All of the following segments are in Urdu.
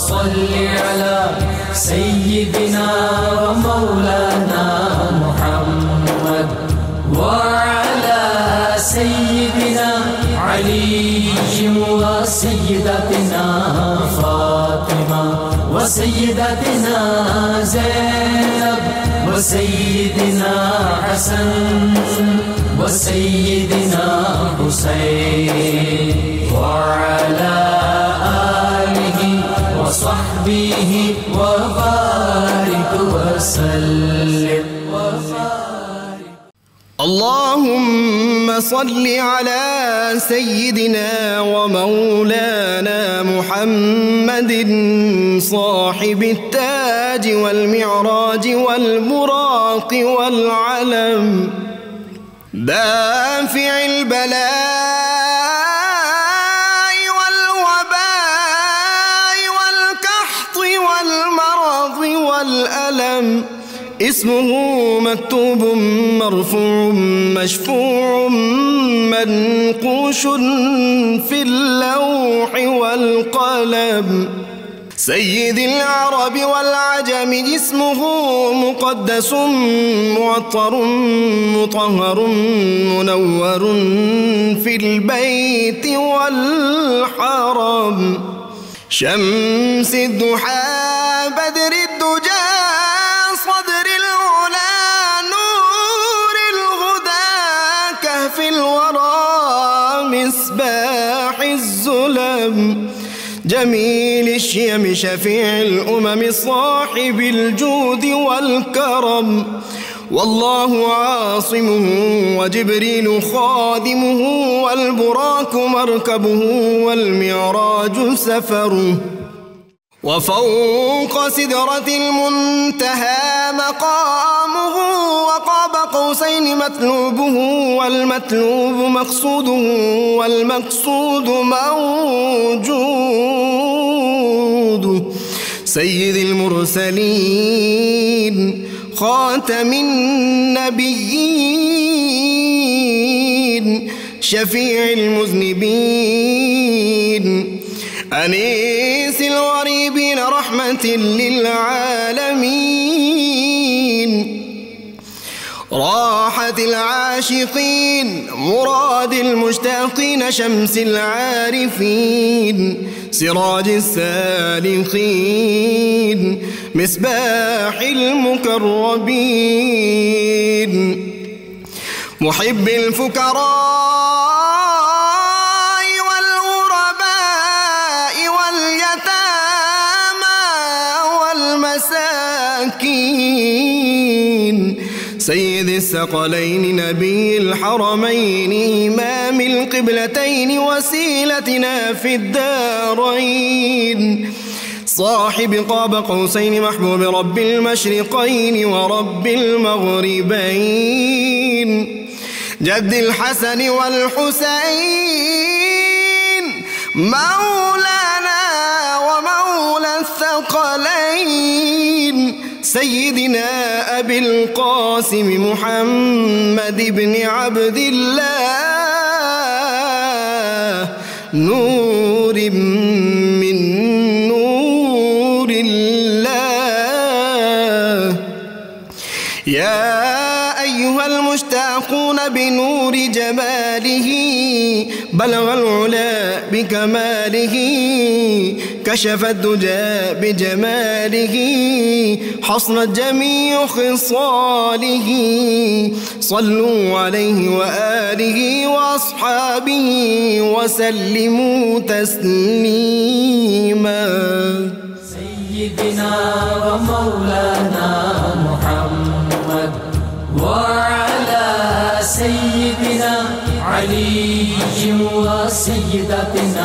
صل على سيدنا ومولانا محمد وعلى سيدنا علي وسيدتنا فاطمة وسيدتنا زينب وسيدنا حسن وسيدنا حسين وعلى آله وصحبه وبارك وسلم. اللهم صل على سيدنا ومولانا محمد صاحب التاج والمعراج والبراق والعلم دافع البلاء والوباء والقحط والمرض والألم اسمه مكتوب مرفوع مشفوع منقوش في اللوح والقلم سيد العرب والعجم اسمه مقدس معطر مطهر منور في البيت والحرم شمس الضحى بدر الدجى صدر العلا نور الهدى كهف الورى مصباح الظلم جميل الشيم شفيع الأمم صاحب الجود والكرم والله عاصمه وجبريل خادمه والبراك مركبه والمعراج سفره وفوق سدرة المنتهى مقامه وقاب قوسين مطلوبه والمطلوب مقصوده والمقصود موجود سيد المرسلين خاتم النبيين شفيع المذنبين أنيس الغريبين رحمة للعالمين راحة العاشقين مراد المشتاقين شمس العارفين سراج السالكين مصباح المقربين محب الفقراء والغرباء واليتامى والمساكين سيد الثقلين نبي الحرمين إمام القبلتين وسيلتنا في الدارين صاحب قاب قوسين محبوب رب المشرقين ورب المغربين جد الحسن والحسين مولانا ومولى الثقلين سيدنا أبي القاسم محمد بن عبد الله نور من نور الله يا أيها المشتاقون بنور جماله بلغ العلا بكماله كشف الدجى بجماله حصنت جميع خصاله صلوا عليه وآله وأصحابه وسلموا تسليما سيدنا ومولانا محمد وعلى سيدنا علي وسيدتنا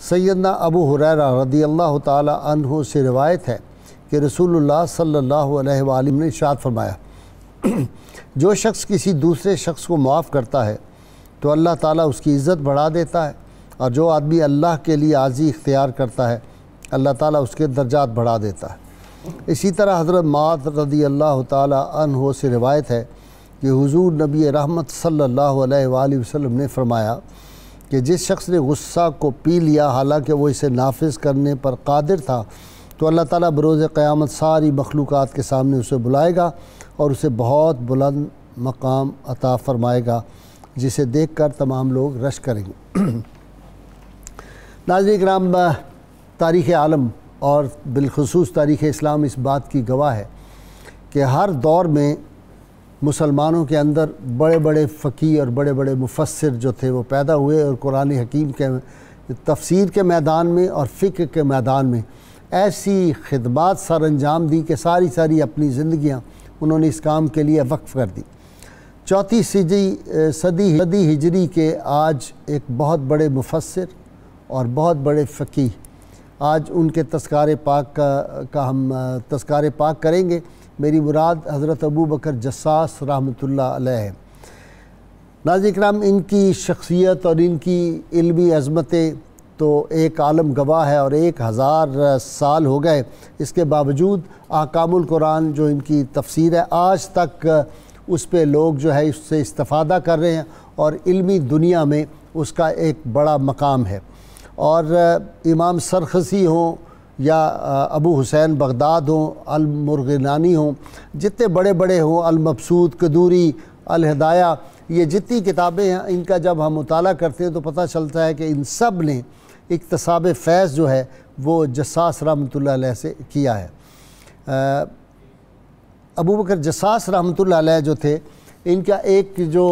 سیدنا ابو ہریرہ رضی اللہ تعالی عنہ سے روایت ہے کہ رسول اللہ صلی اللہ علیہ وآلہ نے ارشاد فرمایا جو شخص کسی دوسرے شخص کو معاف کرتا ہے تو اللہ تعالیٰ اس کی عزت بڑھا دیتا ہے، اور جو آدمی اللہ کے لیے عاجزی اختیار کرتا ہے اللہ تعالیٰ اس کے درجات بڑھا دیتا ہے۔ اسی طرح حضرت معاذ رضی اللہ تعالی عنہ سے روایت ہے کہ حضور نبی رحمت صلی اللہ علیہ وآلہ وسلم نے فرمایا کہ جس شخص نے غصہ کو پی لیا حالانکہ وہ اسے نافذ کرنے پر قادر تھا تو اللہ تعالیٰ بروز قیامت ساری مخلوقات کے سامنے اسے بلائے گا اور اسے بہت بلند مقام عطا فرمائے گا جسے دیکھ کر تمام لوگ رش کریں گے۔ ناظرین کرام، تاریخ عالم اور بالخصوص تاریخ اسلام اس بات کی گواہ ہے کہ ہر دور میں مسلمانوں کے اندر بڑے بڑے فقیہ اور بڑے بڑے مفسر جو تھے وہ پیدا ہوئے، اور قرآن حکیم کے تفسیر کے میدان میں اور فقہ کے میدان میں ایسی خدمات سر انجام دی کہ ساری اپنی زندگیاں انہوں نے اس کام کے لیے وقف کر دی۔ چوتھی صدی ہجری کے آج ایک بہت بڑے مفسر اور بہت بڑے فقیہ، آج ان کے تذکار پاک کا ہم تذکار پاک کریں گے۔ میری مراد حضرت ابو بکر جساس رحمۃ اللہ علیہ ہے۔ ناظرین کرام، ان کی شخصیت اور ان کی علمی عظمتیں تو ایک عالم گواہ ہے، اور 1000 سال ہو گئے، اس کے باوجود احکام القرآن جو ان کی تفسیر ہے آج تک اس پہ لوگ جو ہے اس سے استفادہ کر رہے ہیں، اور علمی دنیا میں اس کا ایک بڑا مقام ہے۔ اور امام سرخسی ہوں یا ابو حسین بغداد ہوں، المرغنانی ہوں، جتنے بڑے بڑے ہوں، المبسوط، قدوری، الہدایہ، یہ جتنی کتابیں ہیں ان کا جب ہم مطالعہ کرتے ہیں تو پتہ چلتا ہے کہ ان سب نے اکتساب فیض جو ہے وہ جساس رحمۃ اللہ علیہ سے کیا ہے۔ ابو بکر جساس رحمۃ اللہ علیہ جو تھے، ان کا ایک جو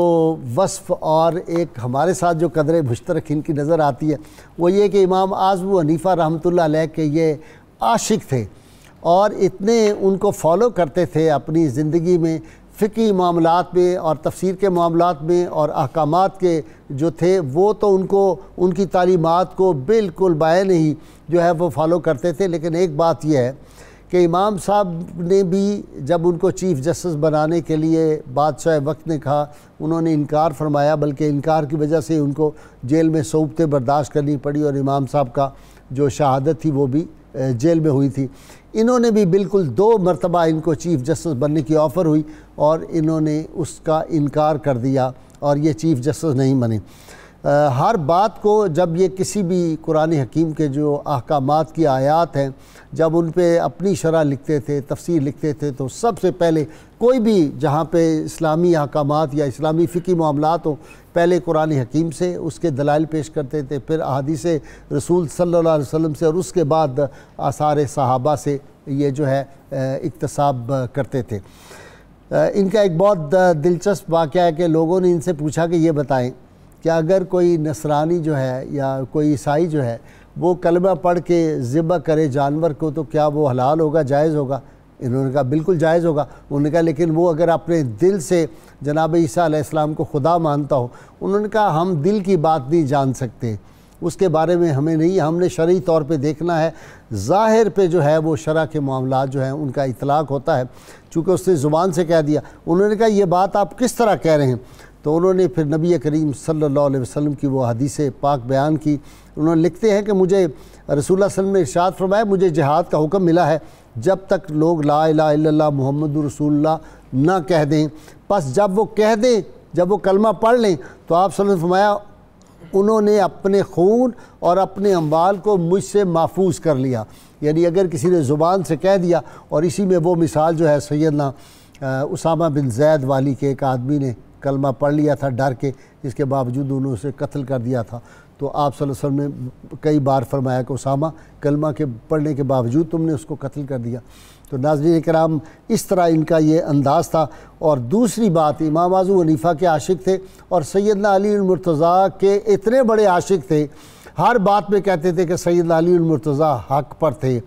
وصف اور ایک ہمارے ساتھ جو قدر مشترک ان کی نظر آتی ہے وہ یہ کہ امام اعظم ابو حنیفہ رحمۃ اللہ علیہ کے یہ عاشق تھے، اور اتنے ان کو فالو کرتے تھے اپنی زندگی میں، فقہی معاملات میں اور تفسیر کے معاملات میں اور احکامات کے جو تھے وہ تو ان کی تعلیمات کو بالکل بعین ہی جو ہے وہ فالو کرتے تھے۔ لیکن ایک بات یہ ہے کہ امام صاحب نے بھی جب ان کو چیف جسٹس بنانے کے لیے بادشاہ وقت نے کہا، انہوں نے انکار فرمایا، بلکہ انکار کی وجہ سے ان کو جیل میں صعوبتیں برداشت کرنی پڑی، اور امام صاحب کا جو شہادت تھی وہ بھی جیل میں ہوئی تھی۔ انہوں نے بھی بالکل 2 مرتبہ ان کو چیف جسٹس بننے کی آفر ہوئی، اور انہوں نے اس کا انکار کر دیا اور یہ چیف جسٹس نہیں بنے۔ ہر بات کو جب یہ کسی بھی قرآن حکیم کے جو احکامات کی آیات ہیں جب ان پہ اپنی شرح لکھتے تھے، تفسیر لکھتے تھے، تو سب سے پہلے کوئی بھی جہاں پہ اسلامی احکامات یا اسلامی فقہی معاملات ہوں، پہلے قرآن حکیم سے اس کے دلائل پیش کرتے تھے، پھر احادیث رسول صلی اللہ علیہ وسلم سے، اور اس کے بعد آثار صحابہ سے یہ جو ہے اکتساب کرتے تھے۔ ان کا ایک بہت دلچسپ واقعہ ہے کہ لوگوں نے ان سے پوچھا کہ یہ بتائیں کہ اگر کوئی نصرانی جو ہے یا کوئی عیسائی جو ہے وہ کلمہ پڑھ کے ذبح کرے جانور کو تو کیا وہ حلال ہوگا، جائز ہوگا؟ انہوں نے کہا بالکل جائز ہوگا۔ انہوں نے کہا لیکن وہ اگر اپنے دل سے جناب عیسیٰ علیہ السلام کو خدا مانتا ہو؟ انہوں نے کہا ہم دل کی بات نہیں جان سکتے، اس کے بارے میں ہمیں نہیں، ہم نے شرعی طور پہ دیکھنا ہے، ظاہر پہ جو ہے وہ شرع کے معاملات جو ہیں ان کا اطلاق ہوتا ہے، چونکہ اس نے زبان سے کہہ دیا۔ انہوں نے کہا یہ بات آپ کس طرح کہہ رہے ہیں؟ تو انہوں نے پھر نبی کریم صلی اللہ علیہ وسلم کی وہ حدیث پاک بیان کی۔ انہوں نے لکھتے ہیں کہ مجھے رسول اللہ صلی اللہ علیہ وسلم نے ارشاد فرمایا مجھے جہاد کا حکم ملا ہے جب تک لوگ لا الہ الا اللہ محمد رسول اللہ نہ کہہ دیں، پس جب وہ کہہ دیں، جب وہ کلمہ پڑھ لیں تو آپ صلی اللہ علیہ وسلم فرمایا انہوں نے اپنے خون اور اپنے اموال کو مجھ سے محفوظ کر لیا۔ یعنی اگر کسی نے زبان سے کہہ دیا، اور اسی میں وہ مثال جو ہے سیدنا اسامہ بن زید والی کے ایک آدمی نے کلمہ پڑھ لیا تھا ڈر کے، اس کے باوجود انہوں نے اسے قتل کر دیا تھا، تو آپ صلی اللہ علیہ وسلم نے کئی بار فرمایا کہ اسامہ کلمہ کے پڑھنے کے باوجود تم نے اس کو قتل کر دیا۔ تو ناظرین کرام اس طرح ان کا یہ انداز تھا۔ اور دوسری بات، امام اعظم ابو حنیفہ کے عاشق تھے، اور سیدنا علی المرتضیٰ کے اتنے بڑے عاشق تھے، ہر بات میں کہتے تھے کہ سیدنا علی المرتضیٰ حق پر تھے۔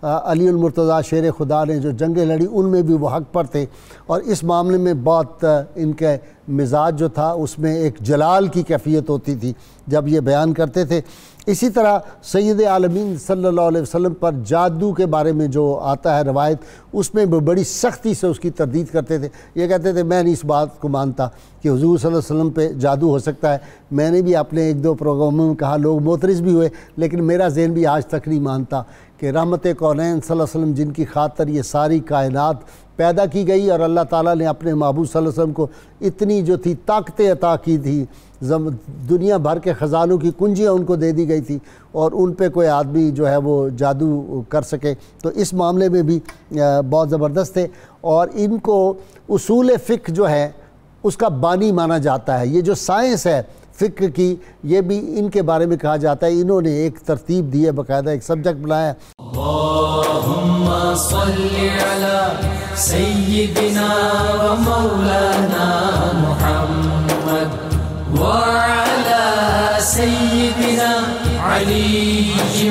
علی المرتضیٰ شیر خدا نے جو جنگیں لڑی ان میں بھی وہ حق پر تھے، اور اس معاملے میں بہت ان کے مزاج جو تھا اس میں ایک جلال کی کیفیت ہوتی تھی جب یہ بیان کرتے تھے۔ اسی طرح سید عالمین صلی اللہ علیہ وسلم پر جادو کے بارے میں جو آتا ہے روایت، اس میں بڑی سختی سے اس کی تردید کرتے تھے. یہ کہتے تھے میں نہیں اس بات کو مانتا کہ حضور صلی اللہ علیہ وسلم پہ جادو ہو سکتا ہے. میں نے بھی اپنے ایک دو پروگراموں میں کہا، لوگ معترض بھی ہوئے، لیکن میرا ذہن بھی آج تک نہیں مانتا کہ رحمت کونین صلی اللہ علیہ وسلم جن کی خاطر یہ ساری کائنات پیدا کی گئی، اور اللہ تعالیٰ نے اپنے محبوب صلی اللہ علیہ وسلم کو اتنی جو تھی طاقتیں عطا کی تھی، دنیا بھر کے خزانوں کی کنجیاں ان کو دے دی گئی تھی، اور ان پہ کوئی آدمی جو ہے وہ جادو کر سکے. تو اس معاملے میں بھی بہت زبردست تھے، اور ان کو اصول فقہ جو ہے اس کا بانی مانا جاتا ہے. یہ جو سائنس ہے فقہ کی، یہ بھی ان کے بارے میں کہا جاتا ہے. انہوں نے ایک ترتیب دی ہے، باقاعدہ ایک سبجیکٹ بنایا ہے. اللہم صلی علی سیدنا و مولانا محمد وعلى سيدنا علي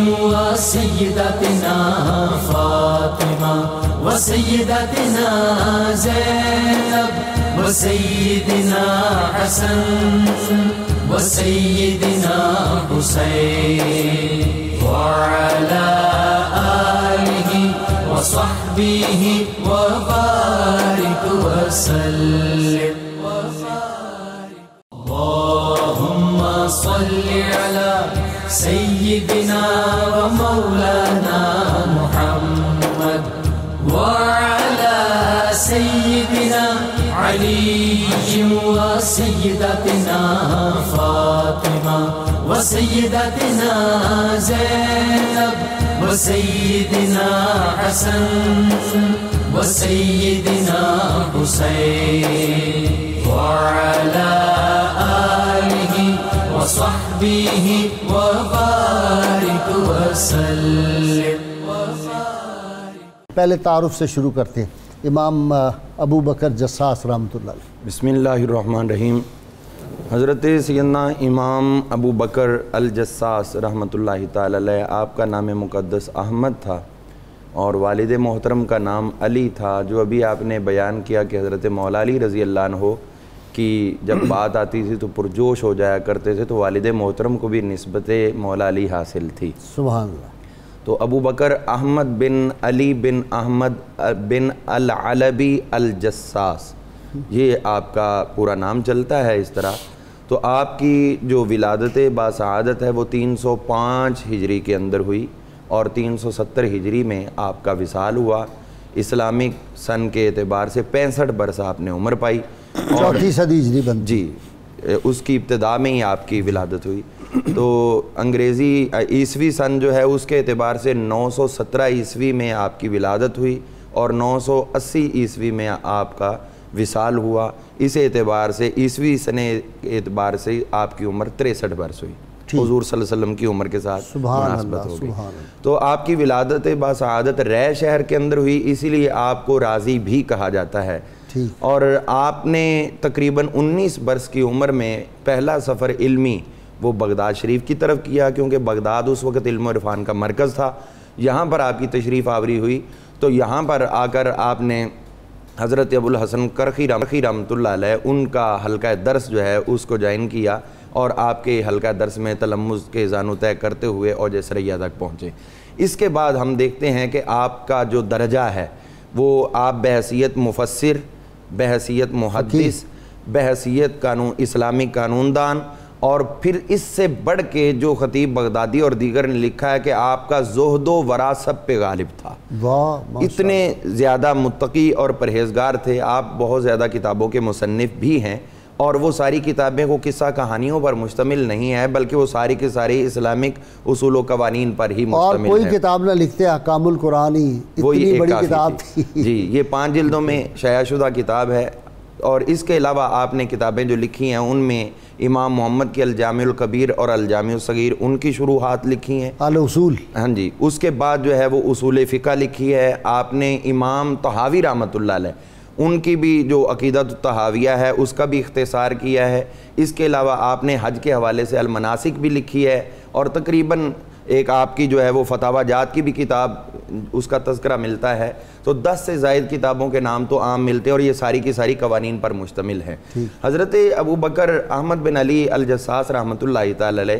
وسيدتنا فاطمة وسيدتنا زينب وسيدنا حسن وسيدنا حسين وعلى آله وصحبه وبارك وسلم. اللهم صل على سيدنا ومولانا محمد وعلى سيدنا علي وسيدتنا فاطمة وسيدتنا زينب وسيدنا حسن وسيدنا حسين وعلى آله وصحبه وبارك وسلم. پہلے تعارف سے شروع کرتے ہیں. امام ابو بکر جساس رحمۃ اللہ علیہ. بسم اللہ الرحمن الرحیم. حضرت سیدنا امام ابو بکر الجساس رحمۃ اللہ تعالی علیہ، آپ کا نام مقدس احمد تھا اور والد محترم کا نام علی تھا. جو ابھی آپ نے بیان کیا کہ حضرت مولا علی رضی اللہ عنہ کی جب بات آتی تھی تو پرجوش ہو جایا کرتے تھے، تو والد محترم کو بھی نسبت مولا علی حاصل تھی. سبحان اللہ. تو ابو بکر احمد بن علی بن احمد بن العلبی الجساس، یہ آپ کا پورا نام چلتا ہے اس طرح. تو آپ کی جو ولادت باسعادت ہے وہ 305 ہجری کے اندر ہوئی اور 370 ہجری میں آپ کا وصال ہوا. اسلامک سن کے اعتبار سے 65 برس آپ نے عمر پائی، اور 34 صدی ہجری بن جی اس کی ابتدا میں ہی آپ کی ولادت ہوئی. تو انگریزی عیسوی سن جو ہے اس کے اعتبار سے 917 عیسوی میں آپ کی ولادت ہوئی اور 980 عیسوی میں آپ کا وصال ہوا. اس اعتبار سے عیسوی سن اعتبار سے آپ کی عمر 63 برس ہوئی، حضور صلی اللہ علیہ وسلم کی عمر کے ساتھ مناسبت ہو گئی. تو آپ کی ولادت باسعادت رے شہر کے اندر ہوئی، اسی لیے آپ کو راضی بھی کہا جاتا ہے. اور آپ نے تقریباً 19 برس کی عمر میں پہلا سفر علمی وہ بغداد شریف کی طرف کیا، کیونکہ بغداد اس وقت علم و عرفان کا مرکز تھا. یہاں پر آپ کی تشریف آوری ہوئی. تو یہاں پر آ کر آپ نے حضرت ابو الحسن کرخی رحمۃ اللہ علیہ ان کا حلقہ درس جو ہے اس کو جوائن کیا، اور آپ کے حلقہ درس میں تلمذ کے زانو طے کرتے ہوئے اوج ثریہ تک پہنچے. اس کے بعد ہم دیکھتے ہیں کہ آپ کا جو درجہ ہے وہ آپ بحیثیت مفسر، بحیثیت محدث، بحیثیت اسلامی قانون دان، اور پھر اس سے بڑھ کے جو خطیب بغدادی اور دیگر نے لکھا ہے کہ آپ کا زہد و ورع سب پہ غالب تھا. اتنے زیادہ متقی اور پرہیزگار تھے آپ. بہت زیادہ کتابوں کے مصنف بھی ہیں، اور وہ ساری کتابیں وہ قصہ کہانیوں پر مشتمل نہیں ہے، بلکہ وہ ساری کی ساری اسلامک اصول و قوانین پر ہی مشتمل ہے. اور کوئی کتاب نہ لکھتے احکام القرآن ہی، اتنی بڑی کتاب تھی. جی یہ 5 جلدوں میں شائع شدہ کتاب ہے. اور اس کے علاوہ آپ نے کتابیں جو لکھی ہیں ان میں امام محمد کی الجامع الکبیر اور الجامع الصغیر ان کی شروحات لکھی ہیں، اصول. ہاں جی. اس کے بعد جو ہے وہ اصول فقہ لکھی ہے. آپ نے امام طحاوی رحمۃ اللہ علیہ ان کی بھی جو عقیدۃ الطحاویہ ہے اس کا بھی اختصار کیا ہے. اس کے علاوہ آپ نے حج کے حوالے سے المناسک بھی لکھی ہے، اور تقریباً ایک آپ کی جو ہے وہ فتاوی جات کی بھی کتاب اس کا تذکرہ ملتا ہے. تو 10 سے زائد کتابوں کے نام تو عام ملتے ہیں، اور یہ ساری کی ساری قوانین پر مشتمل ہے. حضرت ابو بکر احمد بن علی الجساس رحمۃ اللہ تعالی علیہ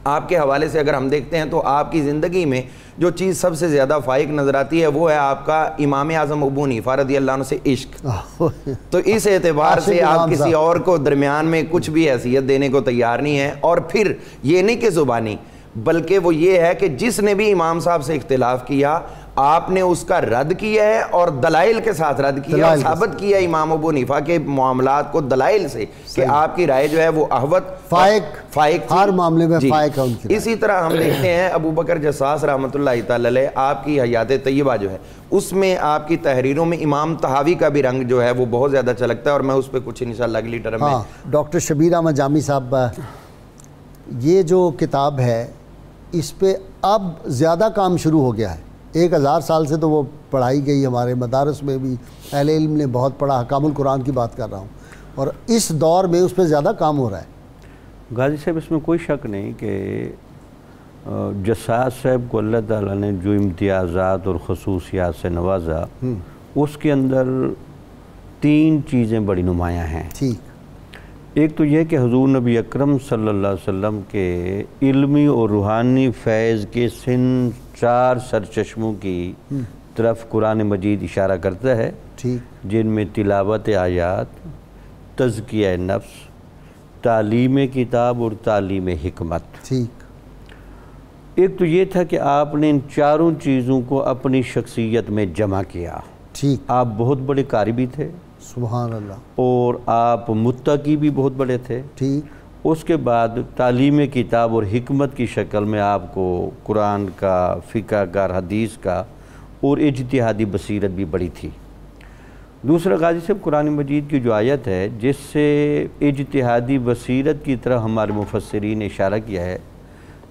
آپ کے حوالے سے اگر ہم دیکھتے ہیں تو آپ کی زندگی میں جو چیز سب سے زیادہ فائق نظر آتی ہے وہ ہے آپ کا امام اعظم ابو حنیفہ رضی اللہ عنہ سے عشق. تو اس اعتبار سے آپ کسی اور کو درمیان میں کچھ بھی حیثیت دینے کو تیار نہیں ہیں. اور پھر یہ نہیں کہ زبانی، بلکہ وہ یہ ہے کہ جس نے بھی امام صاحب سے اختلاف کیا آپ نے اس کا رد کیا ہے اور دلائل کے ساتھ رد کیا اور ثابت کیا امام ابو حنیفہ کے معاملات کو دلائل سے کہ آپ کی رائے جو ہے وہ احوط فائق ہر معاملے میں فائق ہے ان کی. اسی طرح ہم دیکھتے ہیں ابو بکر جساس رحمۃ اللہ تعالی علیہ، آپ کی حیات طیبہ جو ہے اس میں آپ کی تحریروں میں امام طحاوی کا بھی رنگ جو ہے وہ بہت زیادہ چلکتا ہے، اور میں اس پہ کچھ انشاءاللہ اگلی ٹرم میں. ڈاکٹر شبیر احمد جامی صاحب، یہ جو کتاب ہے اس پہ اب زیادہ کام شروع ہو گیا ہے. 1000 سال سے تو وہ پڑھائی گئی، ہمارے مدارس میں بھی اہل علم نے بہت پڑھا. حکام القرآن کی بات کر رہا ہوں، اور اس دور میں اس پہ زیادہ کام ہو رہا ہے. غازی صاحب اس میں کوئی شک نہیں کہ جساس صاحب کو اللہ تعالیٰ نے جو امتیازات اور خصوصیات سے نوازا اس کے اندر 3 چیزیں بڑی نمایاں ہیں. ٹھیک. ایک تو یہ کہ حضور نبی اکرم صلی اللہ علیہ وسلم کے علمی اور روحانی فیض کے 4 سرچشموں کی طرف قرآن مجید اشارہ کرتا ہے، جن میں تلاوت آیات، تزکیہ نفس، تعلیم کتاب اور تعلیم حکمت. ٹھیک. ایک تو یہ تھا کہ آپ نے ان 4 چیزوں کو اپنی شخصیت میں جمع کیا. ٹھیک. آپ بہت بڑے قاری بھی تھے، سبحان اللہ، اور آپ متقی بھی بہت بڑے تھے. ٹھیک. اس کے بعد تعلیم کتاب اور حکمت کی شکل میں آپ کو قرآن کا، فقہ کا، حدیث کا اور اجتہادی بصیرت بھی بڑی تھی. دوسرا غازی صاحب، قرآن مجید کی جو آیت ہے جس سے اجتہادی بصیرت کی طرح ہمارے مفسرین نے اشارہ کیا ہے،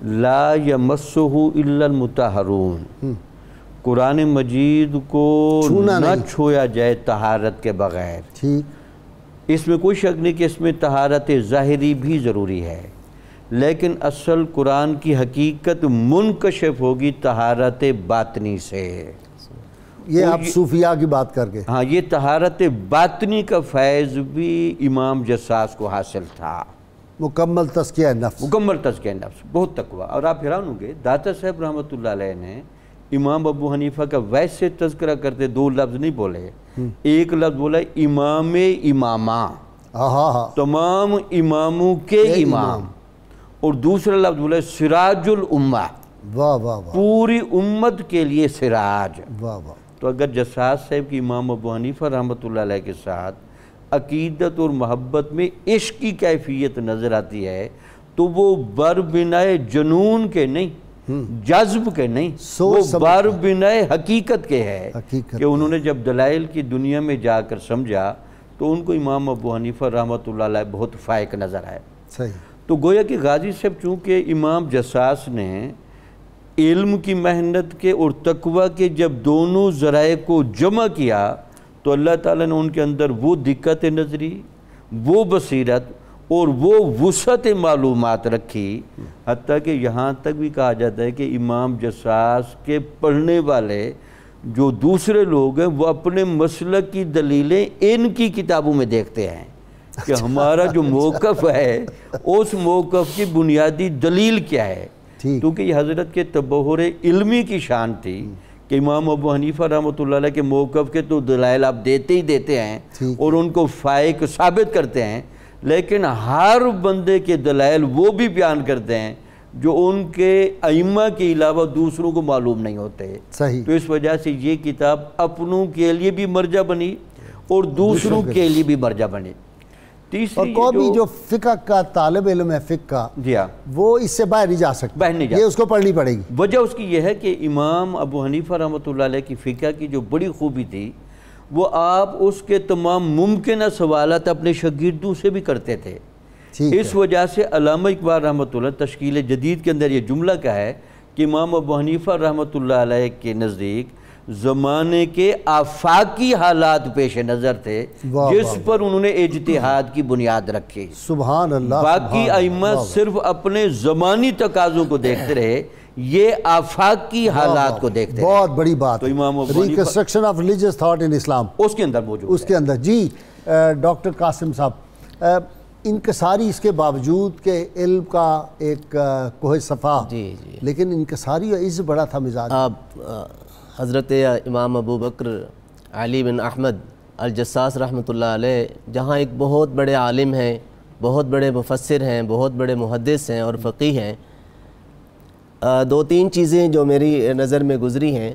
لا یمسہ الا المطہرون، قرآن مجید کو نہ چھویا جائے طہارت کے بغیر. ٹھیک. اس میں کوئی شک نہیں کہ اس میں طہارت ظاہری بھی ضروری ہے، لیکن اصل قرآن کی حقیقت منکشف ہوگی طہارت باطنی سے. یہ آپ صوفیاء کی بات کر کے. ہاں، یہ طہارت باطنی کا فیض بھی امام جساس کو حاصل تھا. مکمل تزکیہ نفس. مکمل تزکیہ نفس، بہت تقویٰ. اور آپ حیران ہوں گے، داتا صاحب رحمۃ اللہ علیہ نے امام ابو حنیفہ کا ویسے تذکرہ کرتے 2 لفظ نہیں بولے. ایک لفظ بولا امام امامہ، تمام اماموں کے امام، اور دوسرا لفظ بولا سراج الامہ، واہ واہ واہ، پوری امت کے لیے سراج. واہ واہ. تو اگر جساس صاحب کی امام ابو حنیفہ رحمۃ اللہ علیہ کے ساتھ عقیدت اور محبت میں عشق کی کیفیت نظر آتی ہے تو وہ بر بنائے جنون کے نہیں، جذب کے نہیں، وہ بر بنائے حقیقت کے ہے کہ انہوں نے جب دلائل کی دنیا میں جا کر سمجھا تو ان کو امام ابو حنیفہ رحمۃ اللہ علیہ بہت فائق نظر آئے. صحیح. تو گویا کہ غازی صاحب چونکہ امام جساس نے علم کی محنت کے اور تقویٰ کے جب دونوں ذرائع کو جمع کیا تو اللہ تعالیٰ نے ان کے اندر وہ دقت نظری، وہ بصیرت اور وہ وسعت معلومات رکھی، حتیٰ کہ یہاں تک بھی کہا جاتا ہے کہ امام جساس کے پڑھنے والے جو دوسرے لوگ ہیں وہ اپنے مسلک کی دلیلیں ان کی کتابوں میں دیکھتے ہیں کہ ہمارا جو موقف ہے اس موقف کی بنیادی دلیل کیا ہے. کیونکہ یہ حضرت کے تبحر علمی کی شان تھی کہ امام ابو حنیفہ رحمۃ اللہ علیہ کے موقف کے تو دلائل آپ دیتے ہی دیتے ہیں اور ان کو فائق ثابت کرتے ہیں، لیکن ہر بندے کے دلائل وہ بھی بیان کرتے ہیں جو ان کے ائمہ کے علاوہ دوسروں کو معلوم نہیں ہوتے. صحیح. تو اس وجہ سے یہ کتاب اپنوں کے لیے بھی مرجع بنی اور دوسروں کے لیے بھی مرجع بنی. اور کوئی بھی جو فقہ کا طالب علم ہے، فقہ کا، وہ اس سے باہر نہیں جا سکتا، یہ اس کو پڑھنی پڑے گی. وجہ اس کی یہ ہے کہ امام ابو حنیفہ رحمۃ اللہ علیہ کی فقہ کی جو بڑی خوبی تھی وہ آپ اس کے تمام ممکنہ سوالات اپنے شاگردوں سے بھی کرتے تھے. اس وجہ سے علامہ اقبال رحمۃ اللہ تشکیل جدید کے اندر یہ جملہ کا ہے کہ امام ابو حنیفہ رحمۃ اللہ علیہ کے نزدیک زمانے کے آفاقی حالات پیش نظر تھے جس پر انہوں نے اجتہاد کی بنیاد رکھی. سبحان اللہ. باقی ائمہ صرف اپنے زمانی تقاضوں کو دیکھتے رہے، یہ آفاقی حالات کو دیکھتے رہے. بہت بڑی بات. تو امام Abu Hanifa reconstruction of religious thought in Islam اس کے اندر موجود، اس کے اندر. جی ڈاکٹر قاسم صاحب، انکساری اس کے باوجود کہ علم کا ایک کوہ صفا، جی لیکن انکساری اور عز بڑا تھا مزاج. آپ حضرت امام ابو بکر علی بن احمد الجساس رحمۃ اللہ علیہ جہاں ایک بہت بڑے عالم ہیں، بہت بڑے مفسر ہیں، بہت بڑے محدث ہیں اور فقیہ ہیں، دو تین چیزیں جو میری نظر میں گزری ہیں.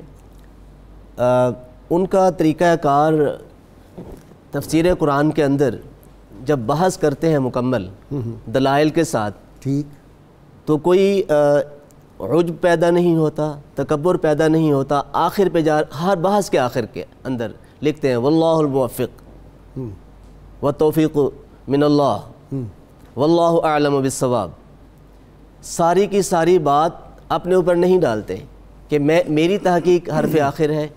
ان کا طریقہ کار تفسیر قرآن کے اندر جب بحث کرتے ہیں مکمل دلائل کے ساتھ، ٹھیک، تو کوئی عجب پیدا نہیں ہوتا، تکبر پیدا نہیں ہوتا. آخر پہ ہر بحث کے آخر کے اندر لکھتے ہیں واللہ الموفق والتوفیق من اللہ واللہ اعلم بالصواب. ساری کی ساری بات اپنے اوپر نہیں ڈالتے کہ میری تحقیق حرف آخر ہے،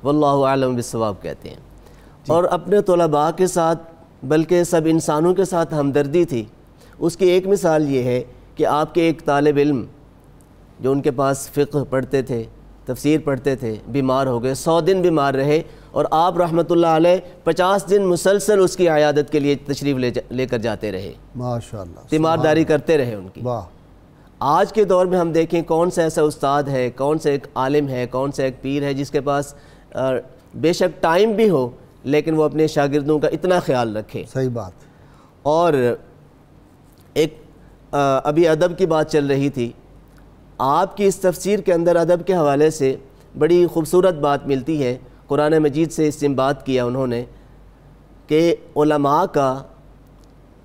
واللہ اعلم بالصواب کہتے ہیں. اور اپنے طلباء کے ساتھ بلکہ سب انسانوں کے ساتھ ہمدردی تھی. اس کی ایک مثال یہ ہے کہ آپ کے ایک طالب علم جو ان کے پاس فقہ پڑھتے تھے، تفسیر پڑھتے تھے، بیمار ہو گئے، 100 دن بیمار رہے، اور آپ رحمۃ اللہ علیہ 50 دن مسلسل اس کی عیادت کے لیے تشریف لے کر جاتے رہے، ماشاءاللہ، تیمارداری کرتے رہے ان کی. واہ. آج کے دور میں ہم دیکھیں کون سا ایسا استاد ہے، کون سا ایک عالم ہے، کون سا ایک پیر ہے جس کے پاس بے شک ٹائم بھی ہو لیکن وہ اپنے شاگردوں کا اتنا خیال رکھے. صحیح بات. اور ایک ابھی ادب کی بات چل رہی تھی، آپ کی اس تفسیر کے اندر ادب کے حوالے سے بڑی خوبصورت بات ملتی ہے. قرآن مجید سے استنباط کیا انہوں نے کہ علماء کا،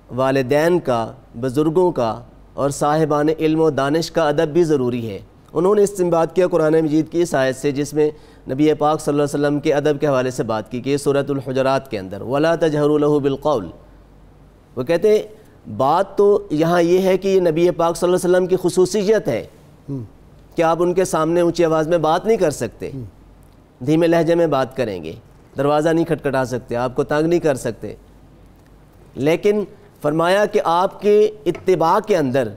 والدین کا، بزرگوں کا اور صاحبان علم و دانش کا ادب بھی ضروری ہے. انہوں نے استنباط کیا قرآن مجید کی اس آیت سے جس میں نبی پاک صلی اللہ علیہ وسلم کے ادب کے حوالے سے بات کی کہ سورۃ الحجرات کے اندر وَلَا تَجْهَرُوا لَهُ بِالْقَوْلِ. وہ کہتے ہیں بات تو یہاں یہ ہے کہ یہ نبی پاک صلی اللہ علیہ وسلم کی خصوصیت ہے کہ آپ ان کے سامنے اونچی آواز میں بات نہیں کر سکتے، دھیمے لہجے میں بات کریں گے، دروازہ نہیں کھٹکھٹا سکتے، آپ کو تنگ نہیں کر سکتے. لیکن فرمایا کہ آپ کے اتباع کے اندر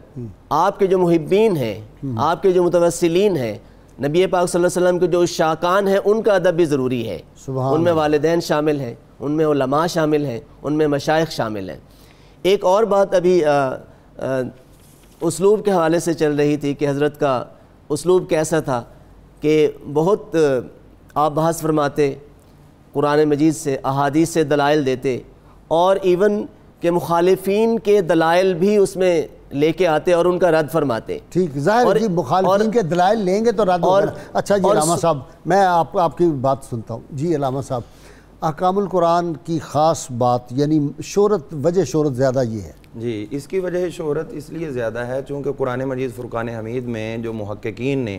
آپ کے جو محبین ہیں، آپ کے جو متوسلین ہیں، نبی پاک صلی اللہ علیہ وسلم کے جو شاکان ہیں، ان کا ادب بھی ضروری ہے. ان میں والدین شامل ہیں، ان میں علماء شامل ہیں، ان میں مشائخ شامل ہیں. ایک اور بات ابھی اسلوب کے حوالے سے چل رہی تھی کہ حضرت کا اسلوب کیسا تھا کہ بہت آپ بحث فرماتے، قرآن مجید سے، احادیث سے دلائل دیتے، اور ایون کہ مخالفین کے دلائل بھی اس میں لے کے آتے اور ان کا رد فرماتے. ٹھیک، ظاہر جی مخالفین کے دلائل لیں گے تو رد ہوگا. اچھا جی علامہ صاحب، میں آپ کی بات سنتا ہوں. جی علامہ صاحب، احکام القرآن کی خاص بات یعنی شہرت، وجہ شہرت زیادہ یہ ہے. جی، اس کی وجہ شہرت اس لیے زیادہ ہے چونکہ قرآن مجید فرقان حمید میں جو محققین نے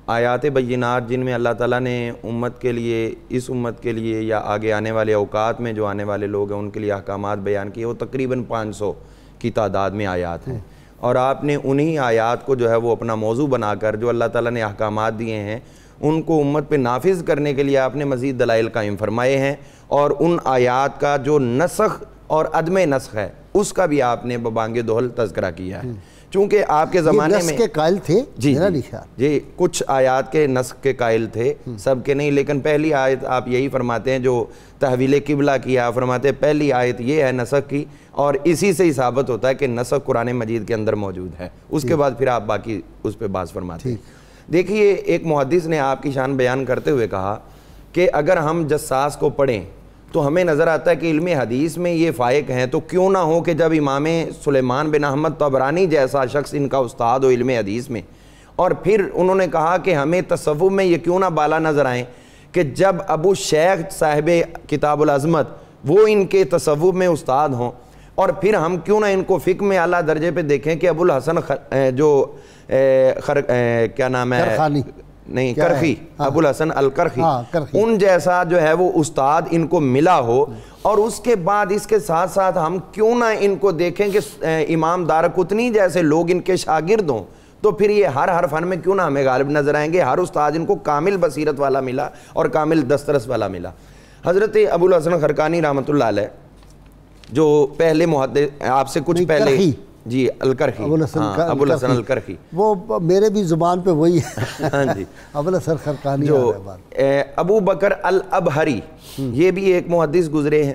آیات بینات جن میں اللہ تعالیٰ نے امت کے لیے، اس امت کے لیے یا آگے آنے والے اوقات میں جو آنے والے لوگ ہیں ان کے لیے احکامات بیان کیے، وہ تقریباً 500 کی تعداد میں آیات ہیں. اور آپ نے انہی آیات کو جو ہے وہ اپنا موضوع بنا کر جو اللہ تعالیٰ نے احکامات دیے ہیں ان کو امت پہ نافذ کرنے کے لیے آپ نے مزید دلائل قائم فرمائے ہیں. اور ان آیات کا جو نسخ اور عدم نسخ ہے اس کا بھی آپ نے ببانگ دہل تذکرہ کیا ہے. چونکہ آپ کے زمانے میں کے قائل تھے، جی کچھ آیات کے نسخ کے قائل تھے، سب کے نہیں. لیکن پہلی آیت آپ یہی فرماتے ہیں جو تحویل قبلہ کیا، فرماتے ہیں پہلی آیت یہ ہے نسخ کی، اور اسی سے ہی ثابت ہوتا ہے کہ نسخ قرآن مجید کے اندر موجود ہے. اس کے بعد پھر آپ باقی اس پہ بات فرماتے ہیں. دیکھیے، ایک محدث نے آپ کی شان بیان کرتے ہوئے کہا کہ اگر ہم جساس کو پڑھیں تو ہمیں نظر آتا ہے کہ علم حدیث میں یہ فائق ہیں، تو کیوں نہ ہو کہ جب امام سلیمان بن احمد طبرانی جیسا شخص ان کا استاد ہو علم حدیث میں. اور پھر انہوں نے کہا کہ ہمیں تصوف میں یہ کیوں نہ بالا نظر آئیں کہ جب ابو شیخ صاحب کتاب العظمت وہ ان کے تصوف میں استاد ہوں، اور پھر ہم کیوں نہ ان کو فقہ میں اعلیٰ درجے پہ دیکھیں کہ ابو الحسن جو کیا نام ہے، نہیں کرخی، ابو الحسن الکرخی، ان جیسا جو ہے وہ استاد ان کو ملا ہو. اور اس کے بعد اس کے ساتھ ساتھ ہم کیوں نہ ان کو دیکھیں کہ امام دارقطنی جیسے لوگ ان کے شاگرد ہوں، تو پھر یہ ہر فن میں کیوں نہ ہمیں غالب نظر آئیں گے. ہر استاد ان کو کامل بصیرت والا ملا اور کامل دسترس والا ملا. حضرت ابو الحسن خرقانی رحمۃ اللہ علیہ جو پہلے محدث آپ سے کچھ پہلے، جی الکرخی، ابو الحسن الکرخی، وہ میرے بھی زبان پہ وہی ہے. ہاں جی، ابو الحسن خرقانی. جو ابو بکر الابہری، یہ بھی ایک محدث گزرے ہیں.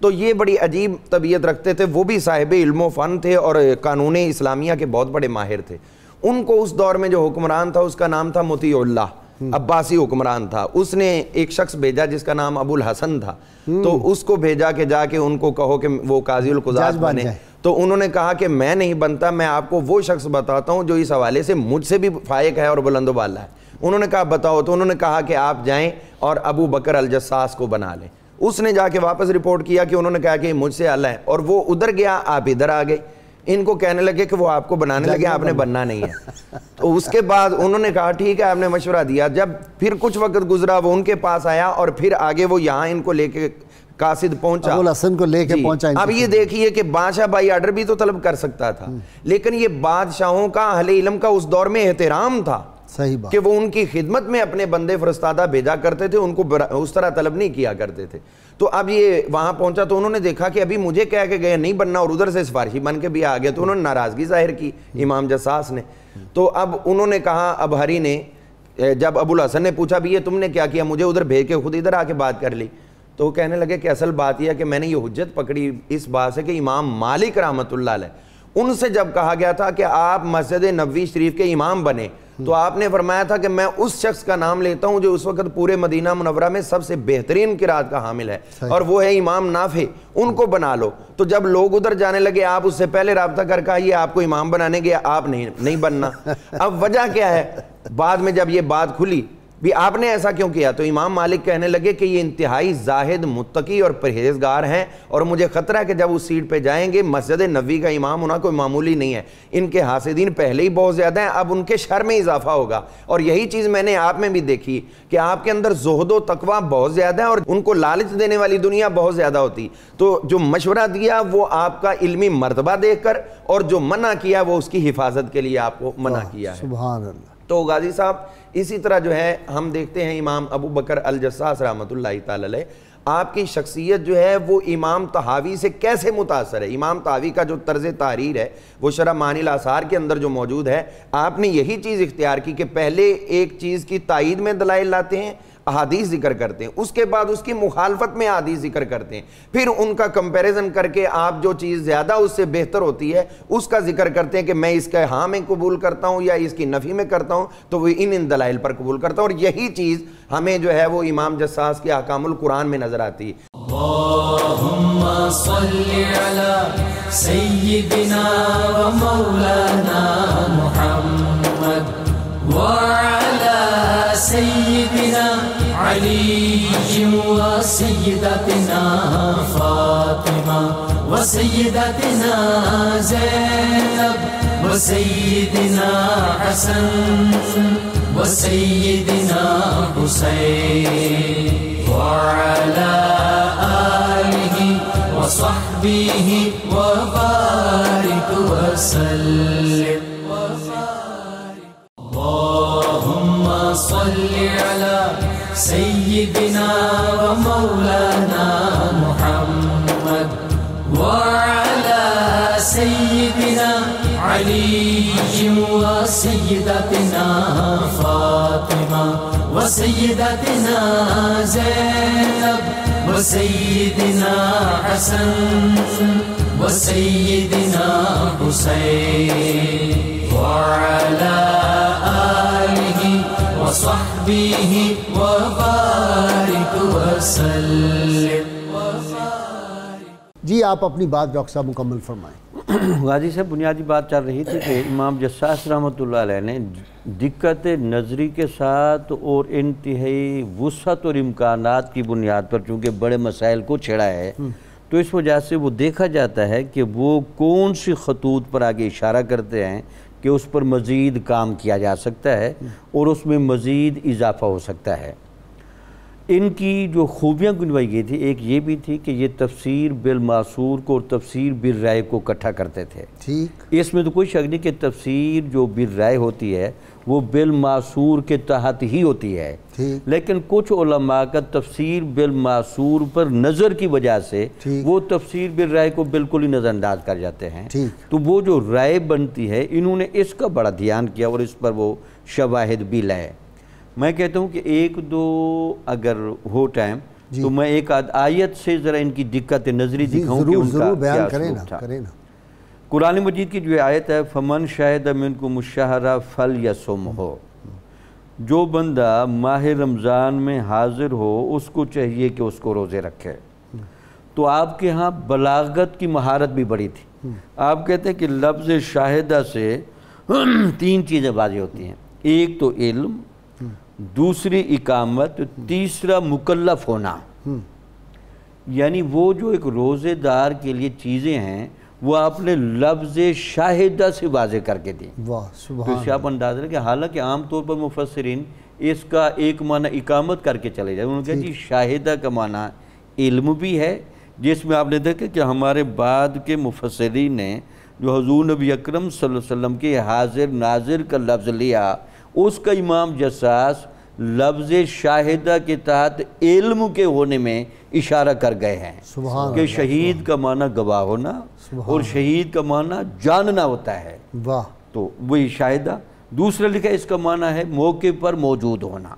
تو یہ بڑی عجیب طبیعت رکھتے تھے، وہ بھی صاحب علم و فن تھے اور قانون اسلامیہ کے بہت بڑے ماہر تھے۔ ان کو اس دور میں جو حکمران تھا اس کا نام تھا مطیع اللہ، عباسی حکمران تھا۔ اس نے ایک شخص بھیجا جس کا نام ابو الحسن تھا، تو اس کو بھیجا کہ جا کے ان کو کہو کہ وہ قاضی القضات بنے۔ تو انہوں نے کہا کہ میں نہیں بنتا، میں آپ کو وہ شخص بتاتا ہوں جو اس حوالے سے مجھ سے بھی فائق ہے اور بلند و بالا ہے۔ انہوں نے کہا بتاؤ، تو انہوں نے کہا کہ آپ جائیں اور ابو بکر الجساس کو بنا لیں۔ اس نے جا کے واپس رپورٹ کیا کہ انہوں نے کہا کہ مجھ سے اعلیٰ ہے، اور وہ ادھر گیا، آپ ادھر آ گئے۔ ان کو کہنے لگے کہ وہ آپ کو بنانے لگے، آپ نے بننا نہیں ہے۔ تو اس کے بعد انہوں نے کہا ٹھیک ہے، آپ نے مشورہ دیا۔ جب پھر کچھ وقت گزرا، وہ ان کے پاس آیا اور پھر آگے وہ یہاں ان کو لے کے قاصد پہنچا، ابو الحسن کو لے کے پہنچا۔ اب یہ دیکھیے کہ بادشاہ بائی آرڈر بھی تو طلب کر سکتا تھا، لیکن یہ بادشاہوں کا، اہل علم کا اس دور میں احترام تھا صحیح بات کہ وہ ان کی خدمت میں اپنے بندے فرستادہ بھیجا کرتے تھے، ان کو اس طرح طلب نہیں کیا کرتے تھے۔ تو اب یہ وہاں پہنچا تو انہوں نے دیکھا کہ ابھی مجھے کہہ کے گئے نہیں بننا، اور ادھر سے سفارشی بن کے بھی آ گیا، تو انہوں نے ناراضگی ظاہر کی امام جساس نے۔ تو اب انہوں نے کہا، اب ہری نے جب ابو الحسن نے پوچھا بھی یہ تم نے کیا کیا، مجھے ادھر بھیج کے خود ادھر آ کے بات کر لی، تو وہ کہنے لگے کہ اصل بات یہ ہے کہ میں نے یہ حجت پکڑی اس بات سے کہ امام مالک رحمۃ اللہ علیہ، ان سے جب کہا گیا تھا کہ آپ مسجد نبوی شریف کے امام بنے، تو آپ نے فرمایا تھا کہ میں اس شخص کا نام لیتا ہوں جو اس وقت پورے مدینہ منورہ میں سب سے بہترین قرات کا حامل ہے، اور وہ ہے امام نافع، ان کو بنا لو۔ تو جب لوگ ادھر جانے لگے، آپ اس سے پہلے رابطہ کر کہا یہ آپ کو امام بنانے گیا، آپ نہیں بننا۔ اب وجہ کیا ہے؟ بعد میں جب یہ بات کھلی بھی آپ نے ایسا کیوں کیا، تو امام مالک کہنے لگے کہ یہ انتہائی زاہد، متقی اور پرہیزگار ہیں، اور مجھے خطرہ ہے کہ جب اس سیٹ پہ جائیں گے، مسجد نبوی کا امام ہونا کوئی معمولی نہیں ہے، ان کے حاسدین پہلے ہی بہت زیادہ ہیں، اب ان کے شر میں اضافہ ہوگا۔ اور یہی چیز میں نے آپ میں بھی دیکھی کہ آپ کے اندر زہد و تقویٰ بہت زیادہ ہے، اور ان کو لالچ دینے والی دنیا بہت زیادہ ہوتی۔ تو جو مشورہ دیا وہ آپ کا علمی مرتبہ دیکھ کر، اور جو منع کیا وہ اس کی حفاظت کے لیے آپ کو منع کیا ہے۔ سبحان اللہ۔ تو غازی صاحب اسی طرح جو ہے ہم دیکھتے ہیں امام ابو بکر الجساس رحمۃ اللہ تعالی علیہ، آپ کی شخصیت جو ہے وہ امام طحاوی سے کیسے متاثر ہے۔ امام طحاوی کا جو طرز تحریر ہے وہ شرح معانی الاثار کے اندر جو موجود ہے، آپ نے یہی چیز اختیار کی کہ پہلے ایک چیز کی تائید میں دلائل لاتے ہیں، احادیث ذکر کرتے ہیں، اس کے بعد اس کی مخالفت میں احادیث ذکر کرتے ہیں، پھر ان کا کمپیریزن کر کے آپ جو چیز زیادہ اس سے بہتر ہوتی ہے اس کا ذکر کرتے ہیں کہ میں اس کا ہاں میں قبول کرتا ہوں یا اس کی نفی میں کرتا ہوں، تو وہ ان دلائل پر قبول کرتا ہوں۔ اور یہی چیز ہمیں جو ہے وہ امام جساس کے احکام القرآن میں نظر آتی ہے۔ اللہم صلی علی سیدنا و مولانا محمد وعلی سیدنا علی و سیدتنا فاطمہ و سیدتنا زینب و سیدنا حسن و سیدنا حسین وعلی آلہ وصحبہ وبارک وسلم۔ اللہم صلی علی سیدنا و مولانا محمد وعلی سیدنا علی و سیدتنا فاطمہ و سیدتنا زینب و سیدنا حسن و سیدنا حسین وعلی آلہ وصحبہ وبارک وسلم۔ جی آپ اپنی بات ڈاکٹر صاحب مکمل فرمائیں۔ غازی صاحب بنیادی بات چل رہی تھی کہ امام جساس رحمۃ اللہ علیہ نے دقت نظری کے ساتھ اور انتہائی وسعت اور امکانات کی بنیاد پر چونکہ بڑے مسائل کو چھیڑا ہے، تو اس وجہ سے وہ دیکھا جاتا ہے کہ وہ کون سی خطوط پر آگے اشارہ کرتے ہیں کہ اس پر مزید کام کیا جا سکتا ہے اور اس میں مزید اضافہ ہو سکتا ہے۔ ان کی جو خوبیاں گنوائی گئی تھی، ایک یہ بھی تھی کہ یہ تفسیر بالمعصور کو اور تفسیر بالرائے کو اکٹھا کرتے تھے۔ ٹھیک، اس میں تو کوئی شک نہیں کہ تفسیر جو بالرائے ہوتی ہے وہ بالمعصور کے تحت ہی ہوتی ہے، لیکن کچھ علماء کا تفسیر بالمعصور پر نظر کی وجہ سے وہ تفسیر بالرائے کو بالکل ہی نظر انداز کر جاتے ہیں۔ تو وہ جو رائے بنتی ہے انہوں نے اس کا بڑا دھیان کیا اور اس پر وہ شواہد بھی لائے۔ میں کہتا ہوں کہ ایک دو اگر ہو ٹائم تو میں ایک آیت سے ذرا ان کی دقت نظری دکھاؤں کہ ان کا کیا اسلوب تھا۔ قرآن مجید کی جو آیت ہے فمن شاہد منکم الشہر فلیصمہ، جو بندہ ماہ رمضان میں حاضر ہو اس کو چاہیے کہ اس کو روزے رکھے۔ تو آپ کے ہاں بلاغت کی مہارت بھی بڑی تھی، آپ کہتے ہیں کہ لفظ شاہدہ سے 3 چیزیں واضح ہوتی ہیں، ایک تو علم، دوسری اقامت، تیسرا مکلف ہونا۔ یعنی وہ جو ایک روزے دار کے لیے چیزیں ہیں وہ آپ نے لفظ شاہدہ سے واضح کر کے دی۔ تو اس سے آپ اندازہ لیں کہ حالانکہ عام طور پر مفسرین اس کا ایک معنی اقامت کر کے چلے جائیں، انہوں نے کہا جی شاہدہ کا معنی علم بھی ہے، جس میں آپ نے دیکھا کہ ہمارے بعد کے مفسرین نے جو حضور نبی اکرم صلی اللہ علیہ وسلم کے حاضر ناظر کا لفظ لیا، اس کا امام جساس لفظ شاہدہ کے تحت علم کے ہونے میں اشارہ کر گئے ہیں کہ شہید کا معنی گواہ ہونا اور شہید کا معنی جاننا ہوتا ہے، تو وہی شاہدہ۔ دوسرا لکھا اس کا معنی ہے موقع پر موجود ہونا۔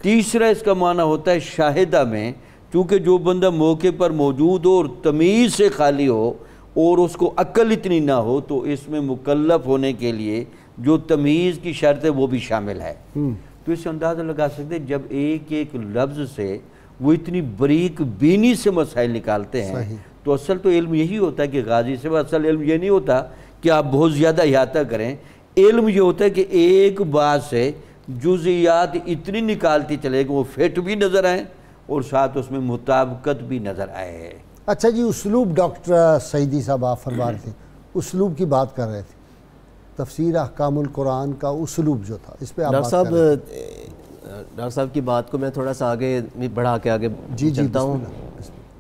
تیسرا اس کا معنی ہوتا ہے شاہدہ میں چونکہ جو بندہ موقع پر موجود ہو اور تمیز سے خالی ہو اور اس کو عقل اتنی نہ ہو تو اس میں مکلف ہونے کے لیے جو تمیز کی شرط ہے وہ بھی شامل ہے۔ تو اس سے اندازہ لگا سکتے جب ایک ایک لفظ سے وہ اتنی بریک بینی سے مسائل نکالتے ہیں، تو اصل تو علم یہی ہوتا ہے کہ غازی سے اصل علم یہ نہیں ہوتا کہ آپ بہت زیادہ احاطہ کریں، علم یہ ہوتا ہے کہ ایک بات سے جزئیات اتنی نکالتی چلے کہ وہ فٹ بھی نظر آئیں اور ساتھ اس میں مطابقت بھی نظر آئے۔ اچھا جی، اسلوب ڈاکٹر سعیدی صاحب آپ فرما رہے تھے، اسلوب کی بات کر رہے تھے، تفسیر احکام القرآن کا اسلوب جو تھا اس پہ آپ ڈاکٹر صاحب کی بات کو میں تھوڑا سا آگے بڑھا کے آگے چلتا ہوں۔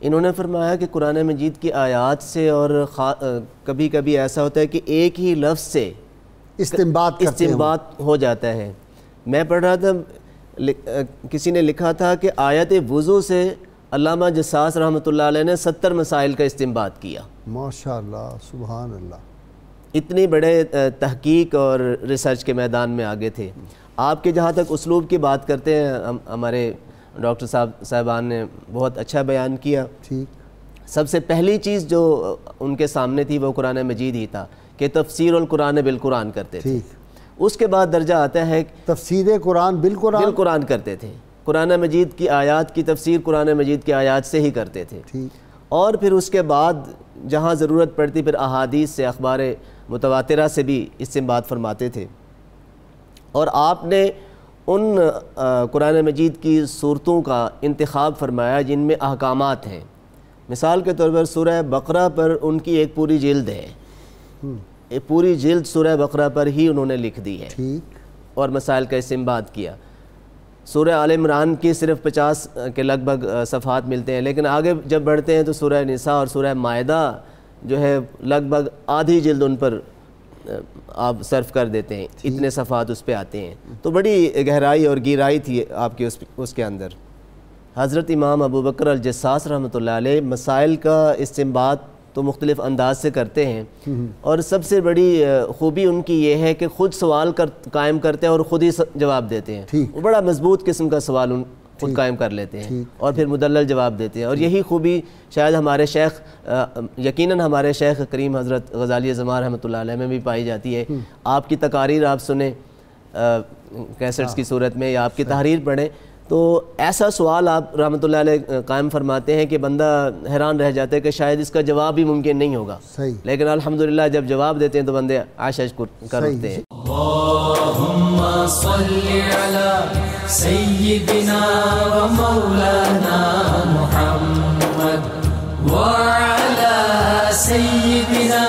انہوں نے فرمایا کہ قرآن مجید کی آیات سے اور کبھی کبھی ایسا ہوتا ہے کہ ایک ہی لفظ سے استنباط ہو جاتا ہے۔ میں پڑھ رہا تھا کسی نے لکھا تھا کہ آیت وضو سے علامہ جساس رحمۃ اللہ علیہ نے 70 مسائل کا استنباط کیا۔ ماشاءاللہ، سبحان اللہ، اتنی بڑے تحقیق اور ریسرچ کے میدان میں آگے تھے۔ آپ کے جہاں تک اسلوب کی بات کرتے ہیں، ہمارے ڈاکٹر صاحبان نے بہت اچھا بیان کیا۔ سب سے پہلی چیز جو ان کے سامنے تھی وہ قرآن مجید ہی تھا کہ تفسیر القرآن بالقرآن کرتے تھے۔ اس کے بعد درجہ آتا ہے تفسیر قرآن بالقرآن کرتے تھے، قرآن مجید کی آیات کی تفسیر قرآن مجید کی آیات سے ہی کرتے تھے۔ اور پھر اس کے بعد جہاں ضرورت پڑتی پھر احادیث سے، اخبار متواترہ سے بھی استنباط فرماتے تھے۔ اور آپ نے ان قرآن مجید کی صورتوں کا انتخاب فرمایا جن میں احکامات ہیں۔ مثال کے طور پر سورہ بقرہ پر ان کی ایک پوری جلد ہے، ایک پوری جلد سورہ بقرہ پر ہی انہوں نے لکھ دی ہے اور مسائل کا استنباط کیا۔ سورہ آل عمران کی صرف 50 کے لگ بھگ صفحات ملتے ہیں، لیکن آگے جب بڑھتے ہیں تو سورہ نساء اور سورہ مائدہ جو ہے لگ بھگ آدھی جلد ان پر آپ صرف کر دیتے ہیں، اتنے صفحات اس پہ آتے ہیں۔ تو بڑی گہرائی اور گہرائی تھی آپ کی اس کے اندر۔ حضرت امام ابو بکر الجساس رحمۃ اللہ علیہ مسائل کا استنباط تو مختلف انداز سے کرتے ہیں، اور سب سے بڑی خوبی ان کی یہ ہے کہ خود سوال قائم کرتے ہیں اور خود ہی جواب دیتے ہیں۔ وہ بڑا مضبوط قسم کا سوال خود قائم کر لیتے ہیں اور پھر مدلل جواب دیتے ہیں۔ اور یہی خوبی شاید ہمارے شیخ، یقیناً ہمارے شیخ کریم حضرت غزالی زمان رحمۃ اللہ علیہ میں بھی پائی جاتی ہے۔ آپ کی تقاریر آپ سنیں کیسٹس کی صورت میں یا آپ کی تحریر پڑھیں تو ایسا سوال آپ رحمۃ اللہ علیہ قائم فرماتے ہیں کہ بندہ حیران رہ جاتا ہے کہ شاید اس کا جواب بھی ممکن نہیں ہوگا، لیکن الحمدللہ جب جواب دیتے ہیں تو بندے عاشق کر اٹھتے ہیں۔ اللہم صلی علی سیدنا و مولانا محمد وعلی سیدنا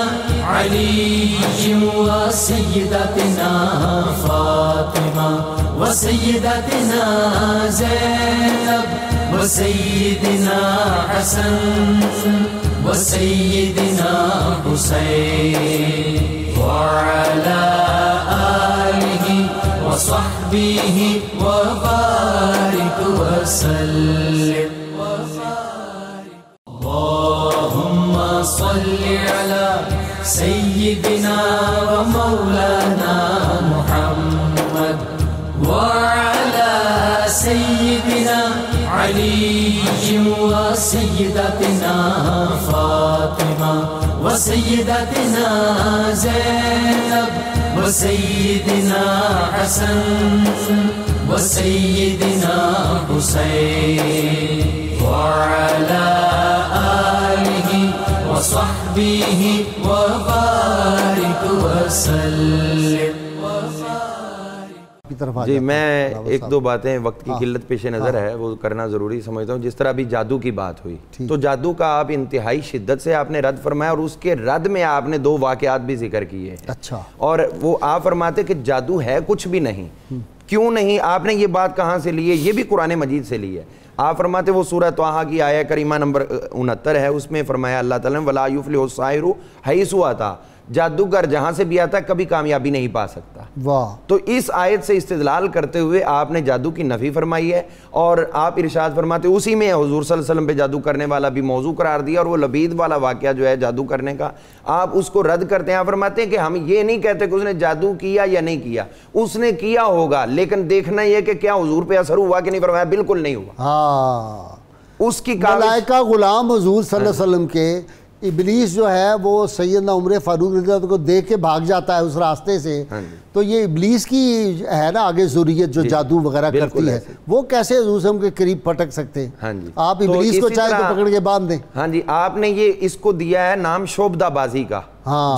علی و سیدتنا فاطمہ و سیدتنا زینب و سیدنا حسن و سیدنا حسین وعلی آلہ وصحبہ وبارک وسلم۔ اللہم صلی علی سیدنا و مولانا محمد وعلی سیدنا علي وسيدتنا فاطمة وسيدتنا زينب وسيدنا حسن وسيدنا حسين وعلى آله وصحبه وبارك وسلم. جی میں ایک دو باتیں وقت کی قلت پیش نظر ہے وہ کرنا ضروری سمجھتا ہوں. جس طرح ابھی جادو کی بات ہوئی تو جادو کا آپ انتہائی شدت سے آپ نے رد فرمایا اور اس کے رد میں آپ نے 2 واقعات بھی ذکر کیے. اچھا. اور وہ آپ فرماتے کہ جادو ہے کچھ بھی نہیں. کیوں نہیں؟ آپ نے یہ بات کہاں سے لی ہے؟ یہ بھی قرآن مجید سے لی ہے. آپ فرماتے وہ سورہ طٰہٰ کی آیہ کریمہ نمبر 69 ہے, اس میں فرمایا اللہ تعالیٰ نے وَلَا يُفْلِحُ السَّاحِرُ حَيْثُ أَتَىٰ, جادوگر جہاں سے بھی آتا ہے کبھی کامیابی نہیں پا سکتا. تو اس آیت سے استدلال کرتے ہوئے آپ نے جادو کی نفی فرمائی ہے اور آپ ارشاد فرماتے اسی میں حضور صلی اللہ علیہ وسلم پہ جادو کرنے والا بھی موضوع قرار دیا, اور وہ لبید والا واقعہ جو ہے جادو کرنے کا آپ اس کو رد کرتے ہیں. آپ فرماتے ہیں کہ ہم یہ نہیں کہتے کہ اس نے جادو کیا یا نہیں کیا, اس نے کیا ہوگا لیکن دیکھنا یہ کہ کیا حضور پہ اثر ہوا کہ نہیں. فرمایا بالکل نہیں ہوا. اس کی ملائکہ غلام حضور صلی اللہ علیہ وسلم کے, ابلیس جو ہے وہ سیدنا عمر فاروق رضی اللہ عنہ کو دیکھ کے بھاگ جاتا ہے اس راستے سے. تو یہ ابلیس کی ہے نا آگے ذریت جو جادو وغیرہ کرتی ہے, وہ کیسے حضور صلی اللہ علیہ وسلم کے قریب پھٹک سکتے ہیں؟ آپ ابلیس کو چاہے تو پکڑ کے باندھ دیں. ہاں جی, آپ نے یہ اس کو دیا ہے نام شعبدہ بازی کا,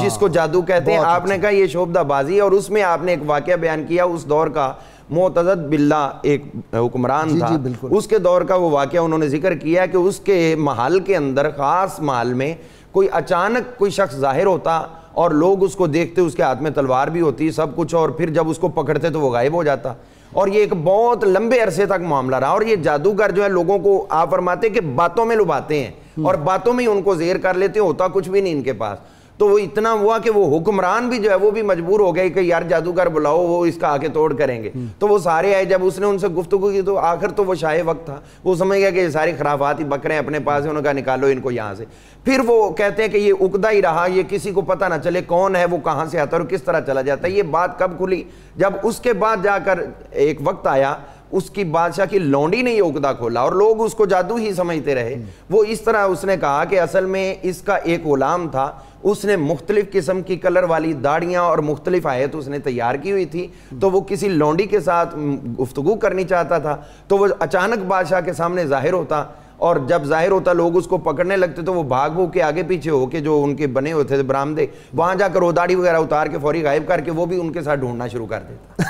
جس کو جادو کہتے ہیں. آپ نے کہا یہ شعبدہ بازی, اور اس میں آپ نے ایک واقعہ بیان کیا اس دور کا. معتضد باللہ ایک حکمران تھا, اس کے دور کا وہ واقعہ انہوں نے ذکر کیا کہ اس کے محل کے اندر, خاص محل میں کوئی اچانک کوئی شخص ظاہر ہوتا اور لوگ اس کو دیکھتے, اس کے ہاتھ میں تلوار بھی ہوتی سب کچھ, اور پھر جب اس کو پکڑتے تو وہ غائب ہو جاتا. اور یہ ایک بہت لمبے عرصے تک معاملہ رہا. اور یہ جادوگر جو ہے لوگوں کو آپ فرماتے کہ باتوں میں لبھاتے ہیں اور باتوں میں ہی ان کو زیر کر لیتے, ہوتا کچھ بھی نہیں ان کے پاس. تو وہ اتنا ہوا کہ وہ حکمران بھی جو ہے وہ بھی مجبور ہو گئے کہ یار جادوگر بلاؤ, وہ اس کا آگے توڑ کریں گے. تو وہ سارے آئے, جب اس نے ان سے گفتگو کی تو آخر تو وہ شاہ وقت تھا, وہ سمجھ گیا کہ یہ ساری خرافات ہی بکرے ہیں اپنے پاس, انہوں نے کہا نکالو ان کو یہاں سے. پھر وہ کہتے ہیں کہ یہ عقدہ ہی رہا, یہ کسی کو پتہ نہ چلے کون ہے, وہ کہاں سے آتا ہے اور کس طرح چلا جاتا ہے. یہ بات کب کھلی؟ جب اس کے بعد جا کر ایک وقت آیا اس کی بادشاہ کی لونڈی نے یہ عقدہ کھولا اور لوگ اس کو جادو ہی سمجھتے رہے. وہ اس طرح اس نے کہا کہ اصل میں اس کا ایک غلام تھا, اس نے مختلف قسم کی کلر والی داڑیاں اور مختلف آیت اس نے تیار کی ہوئی تھی. تو وہ کسی لونڈی کے ساتھ گفتگو کرنی چاہتا تھا, تو وہ اچانک بادشاہ کے سامنے ظاہر ہوتا, اور جب ظاہر ہوتا لوگ اس کو پکڑنے لگتے تو وہ بھاگ بھوگ کے آگے پیچھے ہو کے جو ان کے بنے ہوتے تھے برآمدے, وہاں جا کر وہ داڑھی وغیرہ اتار کے فوری غائب کر کے وہ بھی ان کے ساتھ ڈھونڈنا شروع کر دیتا.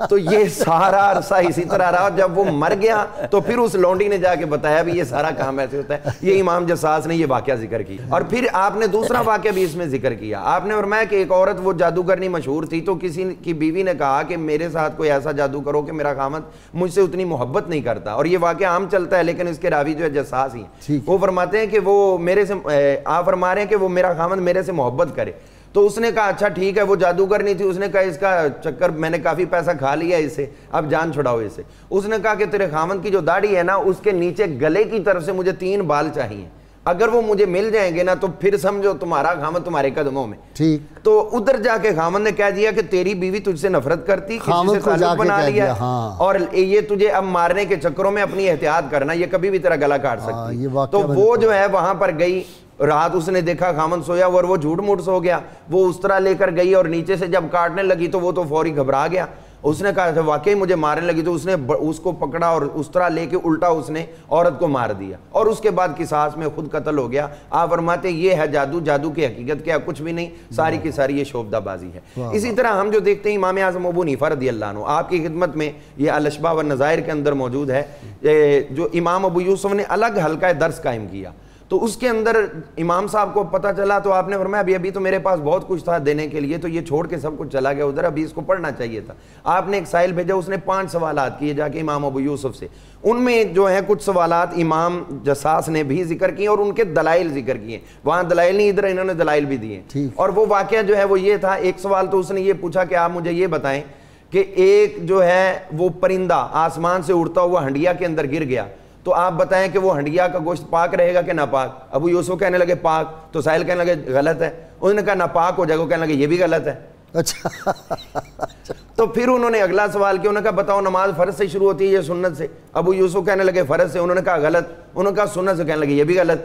تو یہ سارا عرصہ اسی طرح رہا. جب وہ مر گیا تو پھر اس لونڈی نے جا کے بتایا بھی یہ سارا کام ایسے ہوتا ہے. یہ امام جساس نے یہ واقعہ ذکر کیا. اور پھر آپ نے دوسرا واقعہ بھی اس میں ذکر کیا. آپ نے فرمایا کہ ایک عورت وہ جادوگرنی مشہور تھی, تو کسی کی بیوی نے کہا کہ میرے ساتھ کوئی ایسا جادو کرو کہ میرا خامد مجھ سے اتنی محبت نہیں کرتا. اور یہ واقعہ عام چلتا ہے لیکن اس کے راوی جو ہے جساس ہی ہیں. وہ فرماتے ہیں کہ وہ میرے سے, آپ فرما رہے ہیں کہ وہ میرا خامد میرے سے محبت کرے. تو اس نے کہا اچھا ٹھیک ہے, وہ جادوگر نہیں تھی, اس نے کہا اس کا چکر میں نے کافی پیسہ کھا لیا اس سے, اب جان چھڑاؤ اس سے. اس نے کہا کہ تیرے خامن کی جو داڑھی ہے نا اس کے نیچے گلے کی طرف سے مجھے 3 بال چاہیے, اگر وہ مجھے مل جائیں گے نا تو پھر سمجھو تمہارا خامن تمہارے قدموں میں. ٹھیک. تو ادھر جا کے خامن نے کہہ دیا کہ تیری بیوی تجھ سے نفرت کرتی, کسی سے تعلق بنا لیا, اور یہ تجھے اب مارنے کے چکروں میں اپنی احتیاط کرنا, یہ کبھی بھی تیرا گلا کاٹ سکتی. تو وہ جو ہے وہاں پر گئی, رات اس نے دیکھا خامن سویا اور وہ جھوٹ موٹ سو گیا. وہ اس طرح لے کر گئی اور نیچے سے جب کاٹنے لگی تو وہ تو فوری گھبرا گیا. اس نے کہا واقعی مجھے مارنے لگی, تو اس نے اس کو پکڑا اور اس طرح لے کے الٹا اس نے عورت کو مار دیا, اور اس کے بعد قصاص میں خود قتل ہو گیا. آپ فرماتے ہیں یہ ہے جادو. جادو کی حقیقت کیا؟ کچھ بھی نہیں, ساری کی ساری یہ شعبدہ بازی ہے. اسی طرح ہم جو دیکھتے ہیں امام اعظم ابو حنیفہ رضی اللہ عنہ, آپ کی خدمت میں یہ الاشباہ والنظائر کے اندر موجود ہے, جو امام ابو یوسف نے الگ حلقہ درس قائم کیا. تو اس کے اندر امام صاحب کو پتہ چلا تو آپ نے فرمایا ابھی تو میرے پاس بہت کچھ تھا دینے کے لیے, تو یہ چھوڑ کے سب کچھ چلا گیا ادھر, ابھی اس کو پڑھنا چاہیے تھا. آپ نے ایک سائل بھیجا, اس نے 5 سوالات کیے جا کے امام ابو یوسف سے. ان میں جو ہیں کچھ سوالات امام جساس نے بھی ذکر کیے اور ان کے دلائل ذکر کیے. وہاں دلائل نہیں, ادھر انہوں نے دلائل بھی دیے. اور وہ واقعہ جو ہے وہ یہ تھا, ایک سوال تو اس نے یہ پوچھا کہ آپ مجھے یہ بتائیں کہ ایک جو ہے وہ پرندہ آسمان سے اڑتا ہوا ہنڈیا کے اندر گر گیا, تو آپ بتائیں کہ وہ ہنڈیا کا گوشت پاک رہے گا کہ ناپاک؟ ابو یوسف کہنے لگے پاک, تو سائل کہنے لگے غلط ہے. انہوں نے کہا ناپاک ہو جائے گا, کہنے لگے یہ بھی غلط ہے. اچھا. تو پھر انہوں نے اگلا سوال کیا, انہوں نے کہا بتاؤ نماز فرض سے شروع ہوتی ہے یا سنت سے؟ ابو یوسف کہنے لگے فرض سے. انہوں نے کہا غلط. انہوں نے کہا سنت سے. کہنے لگے یہ بھی غلط.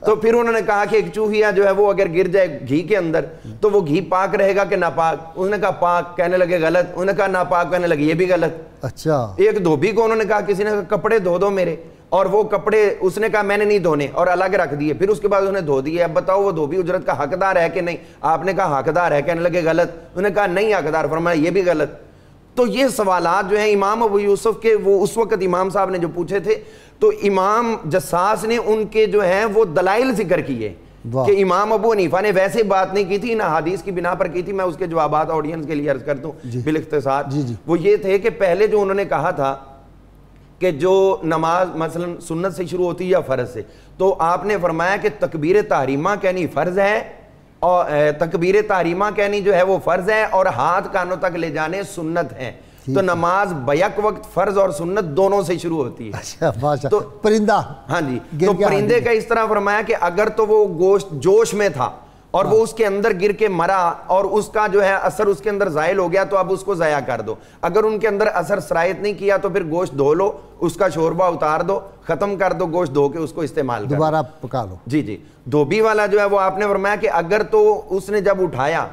تو پھر انہوں نے کہا کہ ایک چوہیا جو ہے وہ اگر گر جائے گھی کے اندر تو وہ گھی پاک رہے گا کہ ناپاک؟ انہوں نے کہا پاک. کہنے لگے غلط. انہوں نے کہا ناپاک. کہنے لگے یہ بھی غلط. اچھا. ایک دھوبی کو انہوں نے کہا, کسی نے کہا کپڑے دھو دو میرے, اور وہ کپڑے اس نے کہا میں نے نہیں دھونے اور الگ رکھ دیے. پھر اس کے بعد انہوں نے دھو دیے. اب بتاؤ وہ دھوبی اجرت کا حقدار ہے کہ نہیں؟ آپ نے کہا حقدار ہے. کہنے لگے غلط. انہوں نے کہا نہیں حقدار. فرمایا یہ بھی غلط. تو یہ سوالات جو ہیں امام ابو یوسف کے, وہ اس وقت امام صاحب نے جو پوچھے تھے, تو امام جساس نے ان کے جو ہیں وہ دلائل ذکر کیے کہ امام ابو حنیفہ نے ویسے بات نہیں کی تھی, نہ حدیث کی بنا پر کی تھی. میں اس کے جوابات آڈینس کے لیے عرض کرتا ہوں بالاختصار. وہ یہ تھے کہ پہلے جو انہوں نے کہا تھا کہ جو نماز مثلا سنت سے شروع ہوتی ہے یا فرض سے, تو آپ نے فرمایا کہ تکبیر تحریمہ کہنی فرض ہے, اور تکبیر تحریمہ کہنی جو ہے وہ فرض ہے, اور ہاتھ کانوں تک لے جانے سنت ہیں. تو نماز بیک وقت فرض اور سنت دونوں سے شروع ہوتی ہے. تو پرندہ, ہاں جی, تو پرندے کا اس طرح فرمایا کہ اگر تو وہ گوشت جوش میں تھا اور وہ اس کے اندر گر کے مرا اور اس کا جو ہے اثر اس کے اندر زائل ہو گیا تو اب اس کو ضائع کر دو. اگر ان کے اندر اثر سرایت نہیں کیا تو پھر گوشت دھو لو, اس کا شوربہ اتار دو, ختم کر دو, گوشت دھو کے اس کو استعمال کر دوبارہ پکا لو. جی. دھوبی والا جو ہے وہ آپ نے فرمایا کہ اگر تو اس نے جب اٹھایا,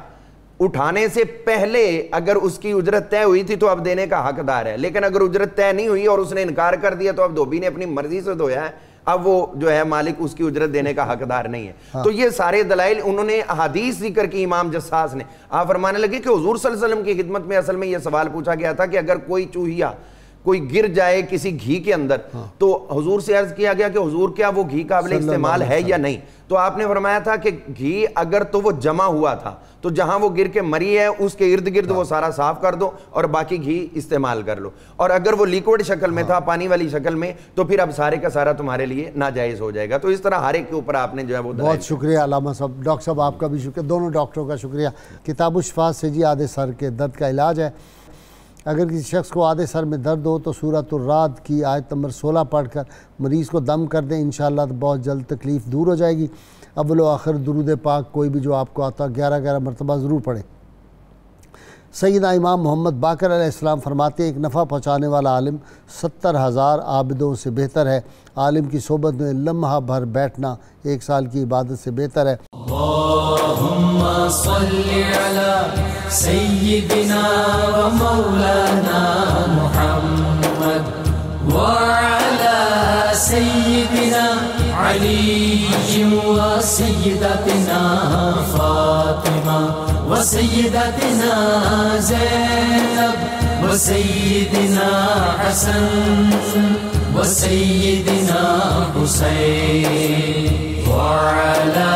اٹھانے سے پہلے اگر اس کی اجرت طے ہوئی تھی تو اب دینے کا حقدار ہے, لیکن اگر اجرت طے نہیں ہوئی اور اس نے انکار کر دیا تو اب دھوبی نے اپنی مرضی سے دھویا ہے, اب وہ جو ہے مالک اس کی اجرت دینے کا حقدار نہیں ہے. تو یہ سارے دلائل انہوں نے احادیث ذکر کی امام جساس نے. آپ فرمانے لگے کہ حضور صلی اللہ علیہ وسلم کی خدمت میں اصل میں یہ سوال پوچھا گیا تھا کہ اگر کوئی چوہیا کوئی گر جائے کسی گھی کے اندر تو حضور سے عرض کیا گیا کہ حضور کیا وہ گھی قابل استعمال ہے یا نہیں؟ تو آپ نے فرمایا تھا کہ گھی اگر تو وہ جمع ہوا تھا تو جہاں وہ گر کے مری ہے اس کے ارد گرد وہ سارا صاف کر دو اور باقی گھی استعمال کر لو, اور اگر وہ لیکوڈ شکل میں تھا, پانی والی شکل میں, تو پھر اب سارے کا سارا تمہارے لیے ناجائز ہو جائے گا. تو اس طرح ہر ایک کے اوپر آپ نے جو ہے وہ بہت شکریہ علامہ صاحب. ڈاکٹر صاحب آپ کا بھی شکریہ, دونوں ڈاکٹروں کا شکریہ. کتاب الشفاء سے جی آدھے سر کے درد کا علاج ہے. اگر کسی شخص کو آدھے سر میں درد ہو تو سورۃ الرعد کی آیت نمبر 16 پڑھ کر مریض کو دم کر دیں, انشاءاللہ بہت جلد تکلیف دور ہو جائے گی. اول و آخر درود پاک کوئی بھی جو آپ کو آتا 11 مرتبہ ضرور پڑھیں. سیدنا امام محمد باقر علیہ السلام فرماتے ہیں ایک نفع پہنچانے والا عالم 70,000 عابدوں سے بہتر ہے. عالم کی صحبت میں لمحہ بھر بیٹھنا 1 سال کی عبادت سے بہتر ہے. اللہم صلی علی سیدنا و مولانا محمد وعلی سیدنا علی و سیدتنا فاطمہ و سیدتنا زینب و سیدنا حسن و سیدنا حسین وعلی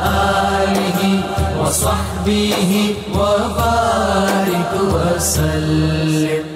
آلہ وصحبہ وبارک وسلم.